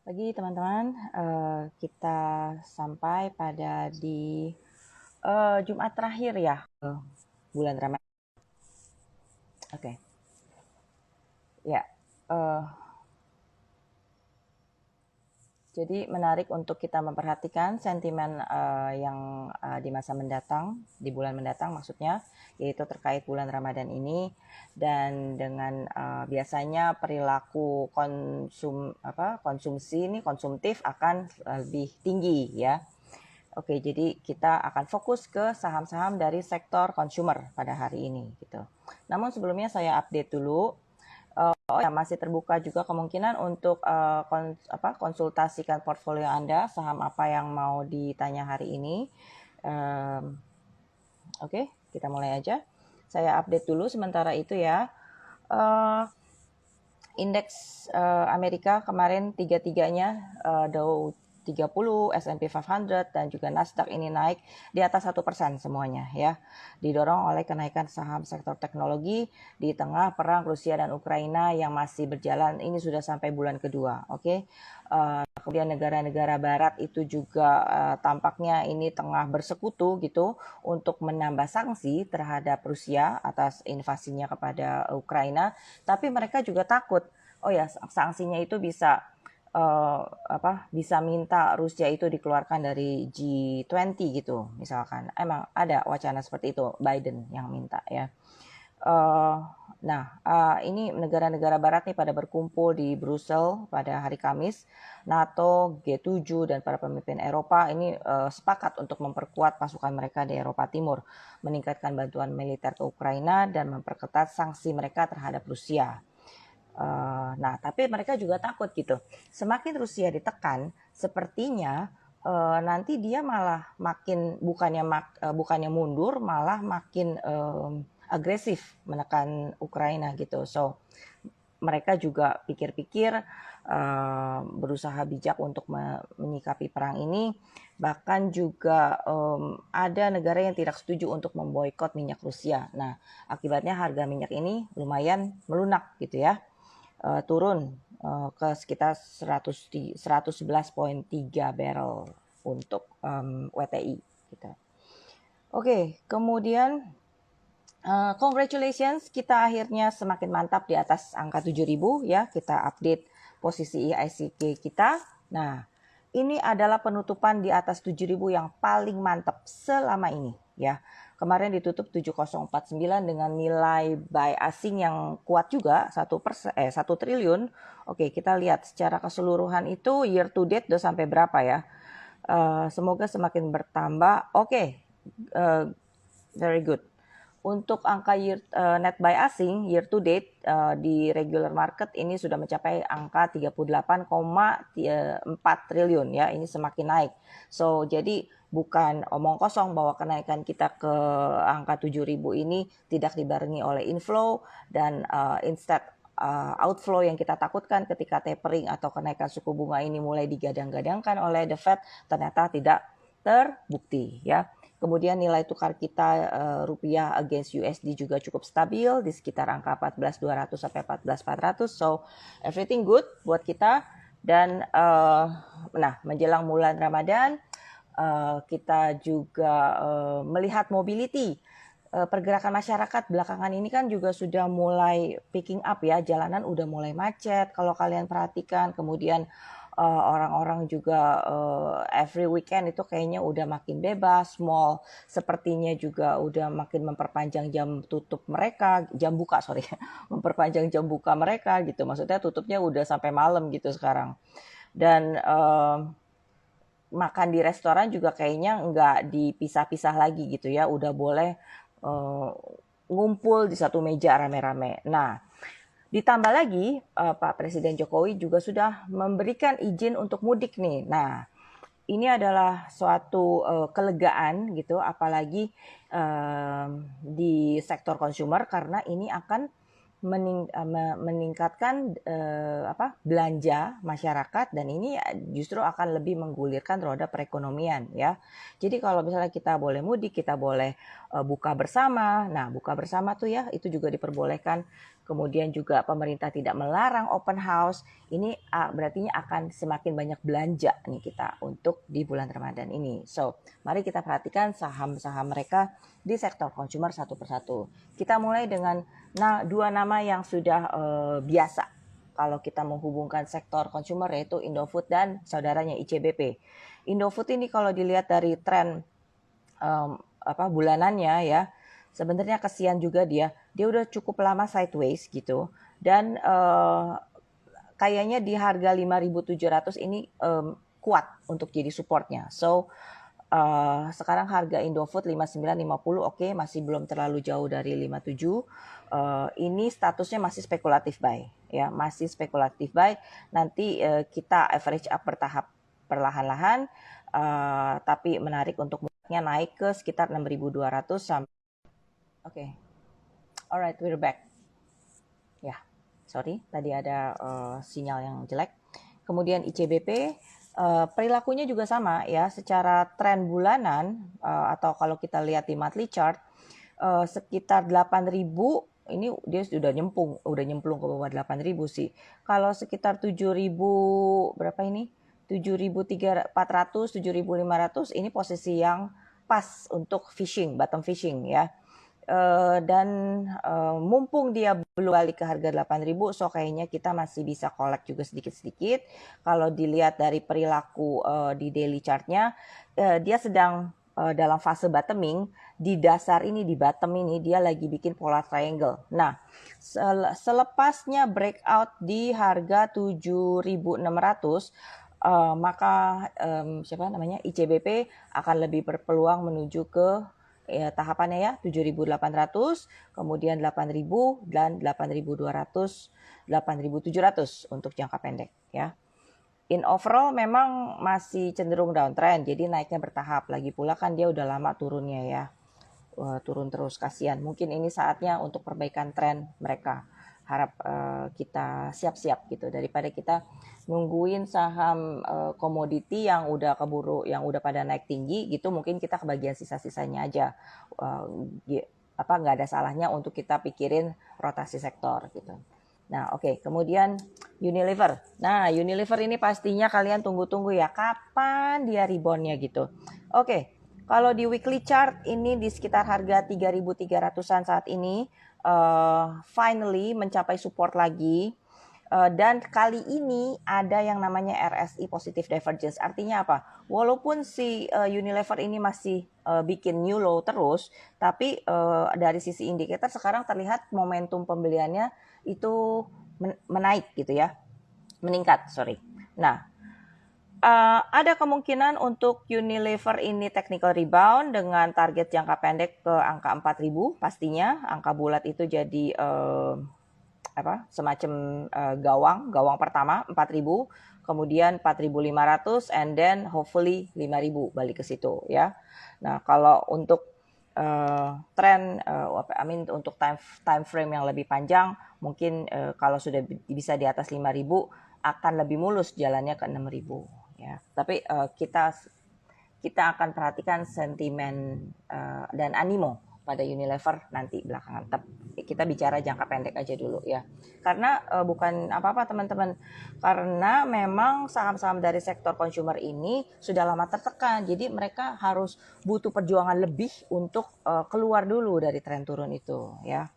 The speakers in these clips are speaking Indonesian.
Pagi teman-teman, kita sampai pada di Jumat terakhir ya, bulan Ramadan. Oke, ya. eh, jadi menarik untuk kita memperhatikan sentimen yang di masa mendatang, di bulan mendatang maksudnya, yaitu terkait bulan Ramadan ini dan dengan biasanya perilaku konsumsi ini konsumtif akan lebih tinggi ya. Oke, jadi kita akan fokus ke saham-saham dari sektor consumer pada hari ini gitu. Namun sebelumnya saya update dulu. Ya, masih terbuka juga kemungkinan untuk konsultasikan portfolio Anda, saham apa yang mau ditanya hari ini. Oke, kita mulai aja. Saya update dulu sementara itu ya. Uh, Indeks Amerika kemarin tiga-tiganya Dow 30, S&P 500 dan juga Nasdaq ini naik di atas 1% semuanya ya. Didorong oleh kenaikan saham sektor teknologi di tengah perang Rusia dan Ukraina yang masih berjalan, ini sudah sampai bulan kedua. Oke. Kemudian negara-negara barat itu juga tampaknya ini tengah bersekutu gitu untuk menambah sanksi terhadap Rusia atas invasinya kepada Ukraina, tapi mereka juga takut, oh ya, sanksinya itu bisa bisa minta Rusia itu dikeluarkan dari G20 gitu misalkan. Emang ada wacana seperti itu, Biden yang minta ya. Ini negara-negara barat nih pada berkumpul di Brussel pada hari Kamis. NATO, G7 dan para pemimpin Eropa ini sepakat untuk memperkuat pasukan mereka di Eropa Timur, meningkatkan bantuan militer ke Ukraina dan memperketat sanksi mereka terhadap Rusia. Tapi mereka juga takut gitu. Semakin Rusia ditekan, sepertinya nanti dia malah makin bukannya mundur, malah makin agresif menekan Ukraina gitu. So mereka juga pikir-pikir berusaha bijak untuk menyikapi perang ini. Bahkan juga ada negara yang tidak setuju untuk memboikot minyak Rusia. Nah, akibatnya harga minyak ini lumayan melunak gitu ya. Turun ke sekitar 111,3 barrel untuk WTI gitu. Oke, kemudian congratulations, kita akhirnya semakin mantap di atas angka 7.000 ya. Kita update posisi ICK kita. Nah, ini adalah penutupan di atas 7.000 yang paling mantap selama ini ya. Kemarin ditutup 7049 dengan nilai buy asing yang kuat juga 1 triliun. Oke, kita lihat secara keseluruhan itu year to date udah sampai berapa ya. Semoga semakin bertambah. Oke, very good. Untuk angka net buy asing year to date di regular market ini sudah mencapai angka 38,4 triliun ya. Ini semakin naik. So jadi bukan omong kosong bahwa kenaikan kita ke angka 7.000 ini tidak dibarengi oleh inflow dan instead outflow yang kita takutkan ketika tapering atau kenaikan suku bunga ini mulai digadang-gadangkan oleh the Fed ternyata tidak terbukti ya. Kemudian nilai tukar kita rupiah against USD juga cukup stabil di sekitar angka 14.200 sampai 14.400. So everything good buat kita. Dan menjelang bulan Ramadan kita juga melihat mobility. Pergerakan masyarakat belakangan ini kan juga sudah mulai picking up ya, jalanan udah mulai macet kalau kalian perhatikan. Kemudian orang-orang juga every weekend itu kayaknya udah makin bebas, mall sepertinya juga udah makin memperpanjang jam tutup mereka, memperpanjang jam buka mereka gitu, maksudnya tutupnya udah sampai malam gitu sekarang. Dan makan di restoran juga kayaknya nggak dipisah-pisah lagi gitu ya, udah boleh ngumpul di satu meja rame-rame. Nah, ditambah lagi Pak Presiden Jokowi juga sudah memberikan izin untuk mudik nih. Nah, ini adalah suatu kelegaan gitu, apalagi di sektor consumer karena ini akan meningkatkan belanja masyarakat dan ini justru akan lebih menggulirkan roda perekonomian ya. Jadi kalau misalnya kita boleh mudik, kita boleh buka bersama. Nah, buka bersama tuh ya itu juga diperbolehkan. kemudian juga pemerintah tidak melarang open house, ini berarti akan semakin banyak belanja nih kita untuk di bulan Ramadan ini. So, mari kita perhatikan saham-saham mereka di sektor consumer satu persatu. Kita mulai dengan dua nama yang sudah biasa kalau kita menghubungkan sektor consumer, yaitu Indofood dan saudaranya ICBP. Indofood ini kalau dilihat dari tren bulanannya ya, sebenarnya kesian juga dia udah cukup lama sideways gitu, dan kayaknya di harga 5.700 ini kuat untuk jadi supportnya. So sekarang harga Indofood 59.50, oke, masih belum terlalu jauh dari 57. Ini statusnya masih spekulatif buy ya, masih spekulatif buy. Nanti kita average up bertahap perlahan-lahan, tapi menarik untuk naik ke sekitar 6.200 sampai. Oke. Alright, we're back. Ya, sorry, tadi ada sinyal yang jelek. Kemudian ICBP, perilakunya juga sama ya, secara tren bulanan atau kalau kita lihat di monthly chart, sekitar 8.000, ini dia sudah nyemplung ke bawah 8.000 sih. Kalau sekitar 7.000 berapa ini? 7.400, 7.500 ini posisi yang pas untuk fishing, bottom fishing ya. Dan mumpung dia belum balik ke harga 8.000, so kayaknya kita masih bisa collect juga sedikit-sedikit. Kalau dilihat dari perilaku di daily chartnya, dia sedang dalam fase bottoming. Di dasar ini, di bottom ini, dia lagi bikin polar triangle. Nah, selepasnya breakout di harga 7.600, maka ICBP akan lebih berpeluang menuju ke tahapannya ya, 7.800, kemudian 8.000 dan 8.200, 8.700 untuk jangka pendek ya. In overall memang masih cenderung downtrend, jadi naiknya bertahap. Lagi pula kan dia udah lama turunnya ya, turun terus, kasihan. Mungkin ini saatnya untuk perbaikan tren mereka. Harap kita siap-siap gitu, daripada kita nungguin saham komoditi yang udah keburu, yang udah pada naik tinggi gitu, mungkin kita kebagian sisa-sisanya aja. Nggak ada salahnya untuk kita pikirin rotasi sektor gitu. Nah, oke. Kemudian Unilever. Nah, Unilever ini pastinya kalian tunggu-tunggu ya, kapan dia reboundnya gitu. Oke. Kalau di weekly chart ini di sekitar harga 3.300-an saat ini, finally mencapai support lagi. Dan kali ini ada yang namanya RSI positive divergence. Artinya apa? Walaupun si Unilever ini masih bikin new low terus, tapi dari sisi indikator sekarang terlihat momentum pembeliannya itu menaik gitu ya, meningkat, sorry. Nah, ada kemungkinan untuk Unilever ini technical rebound dengan target jangka pendek ke angka 4.000 pastinya. Angka bulat itu jadi semacam gawang pertama 4.000, kemudian 4.500, and then hopefully 5.000 balik ke situ ya. Nah, kalau untuk tren untuk time frame yang lebih panjang, mungkin kalau sudah bisa di atas 5.000 akan lebih mulus jalannya ke 6.000 ya. Tapi kita akan perhatikan sentimen dan animo pada Unilever nanti belakangan. Kita bicara jangka pendek aja dulu ya. Karena bukan apa-apa teman-teman. Karena memang saham-saham dari sektor consumer ini sudah lama tertekan. Jadi mereka harus butuh perjuangan lebih untuk keluar dulu dari tren turun itu ya.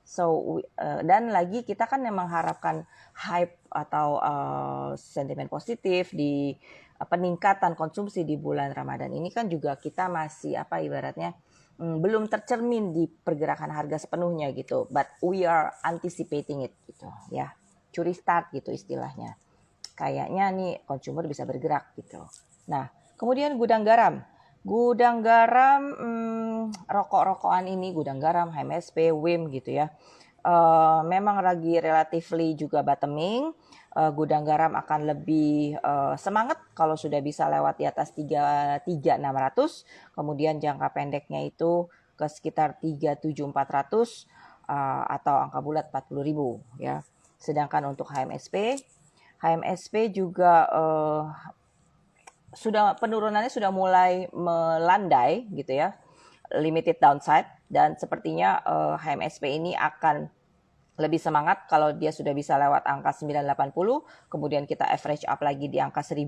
So dan lagi kita kan mengharapkan hype atau sentimen positif di peningkatan konsumsi di bulan Ramadan ini kan juga kita masih ibaratnya belum tercermin di pergerakan harga sepenuhnya gitu, but we are anticipating it gitu ya, curi start gitu istilahnya. Kayaknya nih consumer bisa bergerak gitu. Nah, kemudian gudang garam, rokok-rokokan ini, gudang garam, HMSP, WIM gitu ya. Memang lagi relatively juga bottoming. Gudang garam akan lebih semangat kalau sudah bisa lewat di atas 3.600, kemudian jangka pendeknya itu ke sekitar 3.700 atau angka bulat 40.000 ya. Sedangkan untuk HMSP juga penurunannya sudah mulai melandai gitu ya, limited downside, dan sepertinya HMSP ini akan lebih semangat kalau dia sudah bisa lewat angka 980, kemudian kita average up lagi di angka 1000.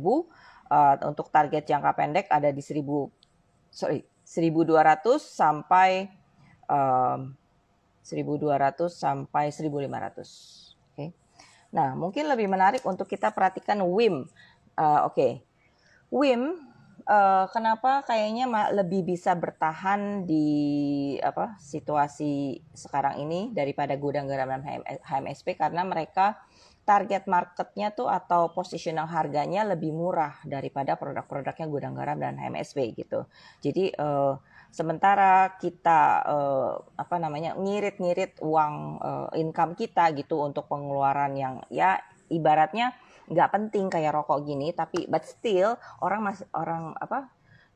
Untuk target jangka pendek ada di 1200 sampai 1200 sampai 1500. Oke. Nah, mungkin lebih menarik untuk kita perhatikan WIM. Oke. WIM kenapa kayaknya lebih bisa bertahan di situasi sekarang ini daripada gudang garam dan HMSP, karena mereka target marketnya tuh atau positional harganya lebih murah daripada produk-produknya gudang garam dan HMSP gitu. Jadi sementara kita ngirit-ngirit uang income kita gitu untuk pengeluaran yang ya ibaratnya nggak penting kayak rokok gini, tapi but still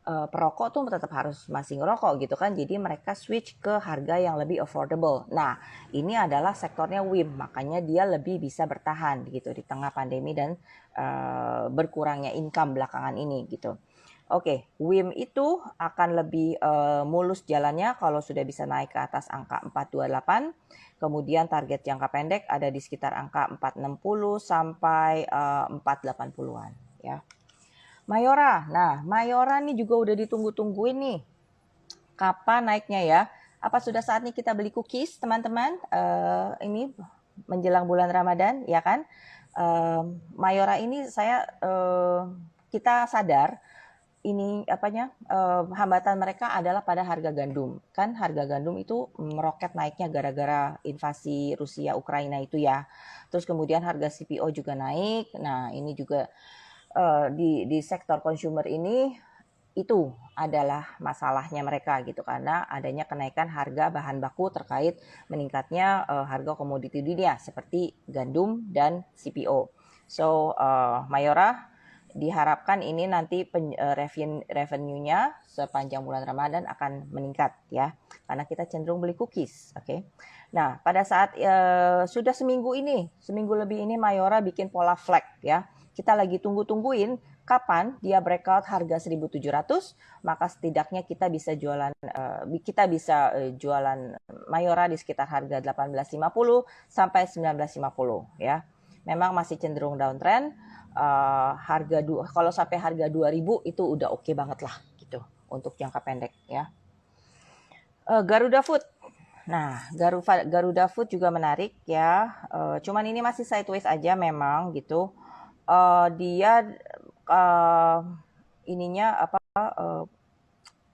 perokok tuh tetap harus masih ngerokok gitu kan, jadi mereka switch ke harga yang lebih affordable. Nah, ini adalah sektornya WIM, makanya dia lebih bisa bertahan gitu di tengah pandemi dan berkurangnya income belakangan ini gitu. Oke, WIM itu akan lebih mulus jalannya kalau sudah bisa naik ke atas angka 428. Kemudian target jangka pendek ada di sekitar angka 460 sampai 480-an ya. Mayora. Nah, Mayora nih juga udah ditunggu-tungguin nih. Kapan naiknya ya? Apa sudah saatnya kita beli cookies, teman-teman? Ini menjelang bulan Ramadan, ya kan? Mayora ini kita sadar ini hambatan mereka adalah pada harga gandum. Kan harga gandum itu meroket naiknya gara-gara invasi Rusia Ukraina itu ya. Terus kemudian harga CPO juga naik. Nah, ini juga di sektor consumer ini itu adalah masalahnya mereka gitu, karena adanya kenaikan harga bahan baku terkait meningkatnya harga komoditi dunia seperti gandum dan CPO. So Mayora diharapkan ini nanti revenue-nya sepanjang bulan Ramadan akan meningkat ya, karena kita cenderung beli cookies. Oke. Nah, pada saat sudah seminggu lebih ini Mayora bikin pola flag ya. Kita lagi tungguin kapan dia breakout harga 1.700, maka setidaknya kita bisa jualan Mayora di sekitar harga 18.50 sampai 19.50 ya. Memang masih cenderung downtrend. Kalau sampai harga 2.000 itu udah oke banget lah gitu untuk jangka pendek ya. Garuda Food. Nah, Garuda Food juga menarik ya. Cuman ini masih sideways aja memang gitu. Dia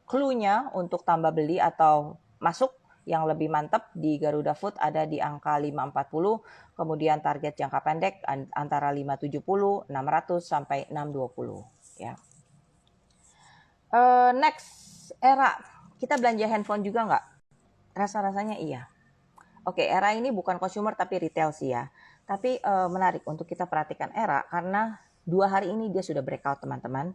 clue-nya untuk tambah beli atau masuk yang lebih mantap di Garuda Food ada di angka 540, kemudian target jangka pendek antara 570, 600 sampai 620 ya. Next, Era. Kita belanja handphone juga nggak? Rasa-rasanya iya. Oke, Era ini bukan consumer tapi retail sih ya. Tapi menarik untuk kita perhatikan Era karena 2 hari ini dia sudah breakout, teman-teman.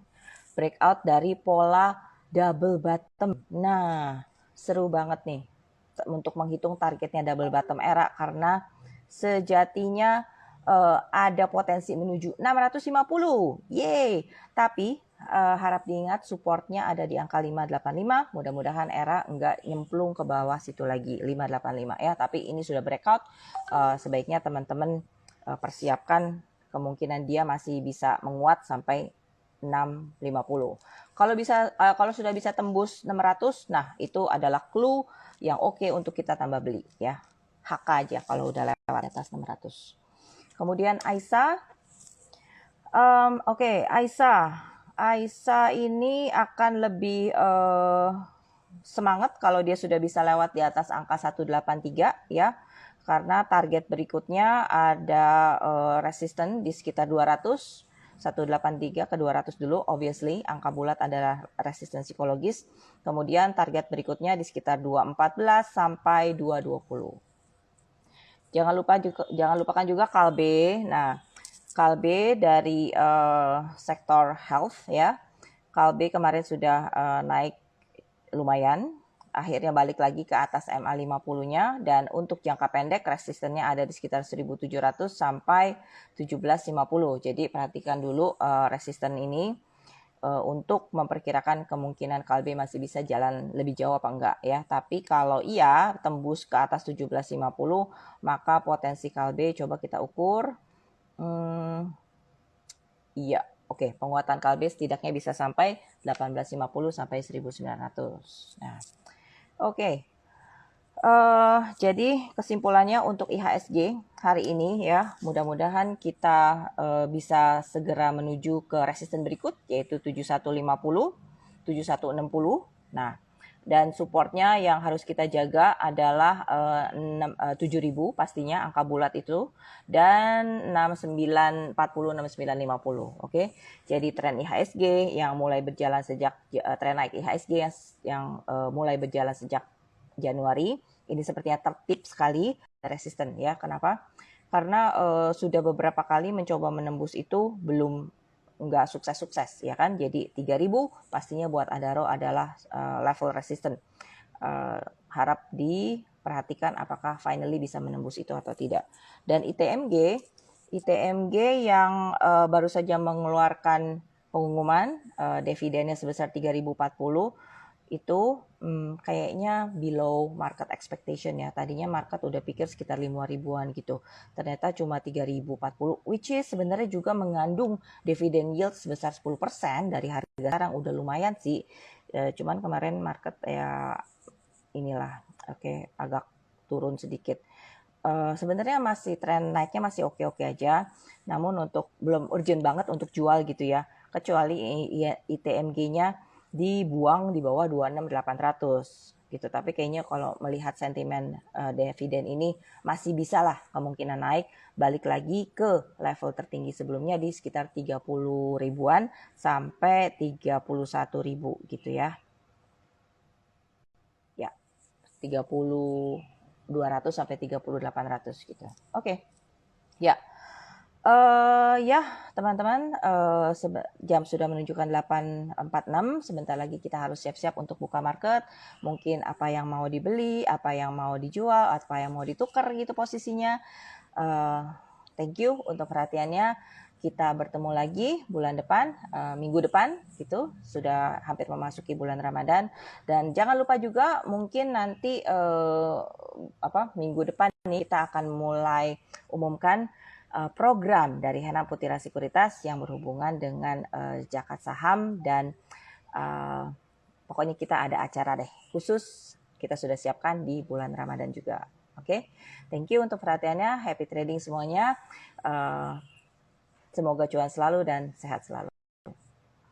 Breakout dari pola double bottom. Nah, seru banget nih untuk menghitung targetnya double bottom Era, karena sejatinya ada potensi menuju 650. Yeay. Tapi harap diingat supportnya ada di angka 585. Mudah-mudahan Era enggak nyemplung ke bawah situ lagi 585 ya. Tapi ini sudah breakout. Sebaiknya teman-teman persiapkan kemungkinan dia masih bisa menguat sampai 650. Kalau sudah bisa tembus 600, nah itu adalah clue yang oke untuk kita tambah beli ya. HK aja kalau udah lewat atas 600. Kemudian Aisyah. Aisyah ini akan lebih semangat kalau dia sudah bisa lewat di atas angka 183 ya. Karena target berikutnya ada resisten di sekitar 200. 183 ke 200 dulu, obviously angka bulat adalah resisten psikologis. Kemudian target berikutnya di sekitar 214 sampai 220. Jangan lupakan juga Kalbe. Nah, Kalbe dari sektor health ya. Kalbe kemarin sudah naik lumayan, akhirnya balik lagi ke atas MA50-nya, dan untuk jangka pendek resistennya ada di sekitar 1.700 sampai 1750. Jadi perhatikan dulu resisten ini. untuk memperkirakan kemungkinan Kalbe masih bisa jalan lebih jauh apa enggak ya. Tapi kalau iya tembus ke atas 17.50, maka potensi Kalbe coba kita ukur. Iya, oke, penguatan Kalbe setidaknya bisa sampai 1850 sampai 1900. Nah, oke. Jadi kesimpulannya untuk IHSG hari ini ya, mudah-mudahan kita bisa segera menuju ke resisten berikut yaitu 7150, 7160. Nah, dan supportnya yang harus kita jaga adalah 7.000 pastinya angka bulat itu, dan 6940, 6950. Oke. Jadi tren IHSG yang mulai berjalan sejak tren naik IHSG yang mulai berjalan sejak Januari ini sepertinya tertib sekali resisten ya. Kenapa? Karena sudah beberapa kali mencoba menembus itu belum nggak sukses-sukses ya kan. Jadi 3.000 pastinya buat Adaro adalah level resisten. Harap diperhatikan apakah finally bisa menembus itu atau tidak. Dan ITMG yang baru saja mengeluarkan pengumuman dividennya sebesar 3.040 itu kayaknya below market expectation ya. Tadinya market udah pikir sekitar 5 ribuan gitu. Ternyata cuma 3.040, which is sebenarnya juga mengandung dividend yield sebesar 10% dari harga sekarang, udah lumayan sih. Cuman kemarin market ya inilah, agak turun sedikit. Sebenarnya masih tren naiknya masih oke-oke aja. Namun untuk belum urgent banget untuk jual gitu ya. Kecuali ITMG-nya dibuang di bawah 26.800 gitu. Tapi kayaknya kalau melihat sentimen dividen ini masih bisa lah kemungkinan naik balik lagi ke level tertinggi sebelumnya di sekitar 30 ribuan sampai 31 ribu gitu ya. Ya, 30.200 sampai 30.800 gitu. Oke. Ya. Ya, teman-teman, jam sudah menunjukkan 8.46. Sebentar lagi kita harus siap-siap untuk buka market. Mungkin apa yang mau dibeli, apa yang mau dijual, apa yang mau ditukar gitu posisinya. Thank you untuk perhatiannya. Kita bertemu lagi bulan depan, minggu depan gitu. Sudah hampir memasuki bulan Ramadan. Dan jangan lupa juga mungkin nanti minggu depan nih kita akan mulai umumkan program dari Hana Putira Sekuritas yang berhubungan dengan zakat saham dan pokoknya kita ada acara deh khusus kita sudah siapkan di bulan Ramadan juga. Oke, thank you untuk perhatiannya. Happy trading semuanya. Semoga cuan selalu dan sehat selalu.